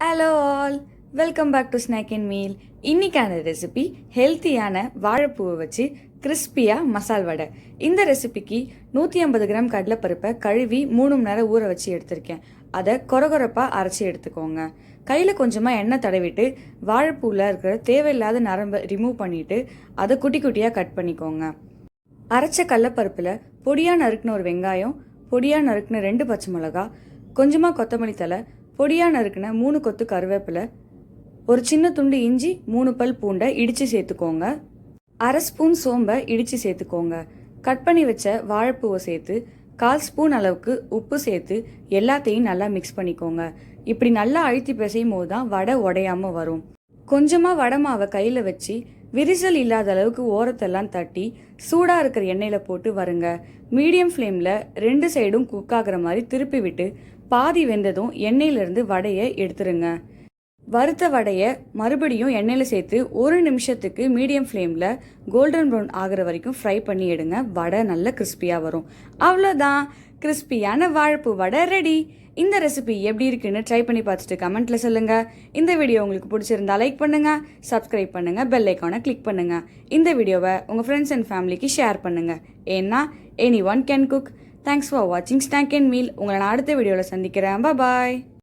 Hello all, welcome back to Snack and Meal. இன்னைக்கான recipe ஹெல்த்தியான வாழைப்பூவை வச்சு கிறிஸ்பியாக மசால் வடை. இந்த ரெசிபிக்கு 150 கிராம் கடலைப்பருப்பை கழுவி 3 மணி நேரம் ஊற வச்சு எடுத்திருக்கேன். அதை கொரகொரப்பாக அரைச்சி எடுத்துக்கோங்க. கையில் கொஞ்சமாக எண்ணெய் தடவிட்டு வாழைப்பூவில் இருக்கிற தேவையில்லாத நரம்பை ரிமூவ் பண்ணிவிட்டு அதை குட்டி குட்டியாக கட் பண்ணிக்கோங்க. அரைச்ச கடலைப்பருப்பில் பொடியாக நறுக்கின ஒரு வெங்காயம், பொடியாக நறுக்கின 2 பச்சை மிளகா, கொஞ்சமாக கொத்தமல்லி தலை, பொடியாக நறுக்கின 3 கொத்து கருவேப்பிலை, ஒரு சின்ன துண்டு இஞ்சி, 3 பல் பூண்டை இடித்து சேர்த்துக்கோங்க. அரை ஸ்பூன் சோம்பை இடித்து சேர்த்துக்கோங்க. கட் பண்ணி வச்ச வாழைப்பூவை சேர்த்து 1/4 ஸ்பூன் அளவுக்கு உப்பு சேர்த்து எல்லாத்தையும் நல்லா மிக்ஸ் பண்ணிக்கோங்க. இப்படி நல்லா அழுத்தி பிசையும் போது தான் வடை உடையாமல் வரும். கொஞ்சமாக வடை மாவை கையில் வச்சு விரிசல் இல்லாத அளவுக்கு ஓரத்தெல்லாம் தட்டி சூடாக இருக்கிற எண்ணெயில் போட்டு வருங்க. மீடியம் ஃப்ளேமில் 2 சைடும் குக் ஆகிற மாதிரி திருப்பி விட்டு பாதி வெந்ததும் எண்ணெயிலிருந்து வடையை எடுத்துருங்க. வறுத்த வடையை மறுபடியும் எண்ணெயில் சேர்த்து 1 நிமிஷத்துக்கு மீடியம் ஃப்ளேமில் கோல்டன் ப்ரௌன் ஆகிற வரைக்கும் ஃப்ரை பண்ணி எடுங்க. வடை நல்ல கிறிஸ்பியாக வரும். அவ்வளோதான், கிறிஸ்பியான வாழைப்பூ வடை ரெடி. இந்த ரெசிபி எப்படி இருக்குன்னு ட்ரை பண்ணி பார்த்துட்டு கமெண்ட்டில் சொல்லுங்கள். இந்த வீடியோ உங்களுக்கு பிடிச்சிருந்தா லைக் பண்ணுங்கள், சப்ஸ்கிரைப் பண்ணுங்கள், பெல் ஐக்கானை கிளிக் பண்ணுங்கள். இந்த வீடியோவை உங்கள் ஃப்ரெண்ட்ஸ் அண்ட் ஃபேமிலிக்கு ஷேர் பண்ணுங்கள். ஏன்னா any one can cook. Thanks for வாட்சிங் ஸ்நாக் அண்ட் மீல். உங்களை நான் அடுத்த வீடியோவில் சந்திக்கிறேன். பாய்.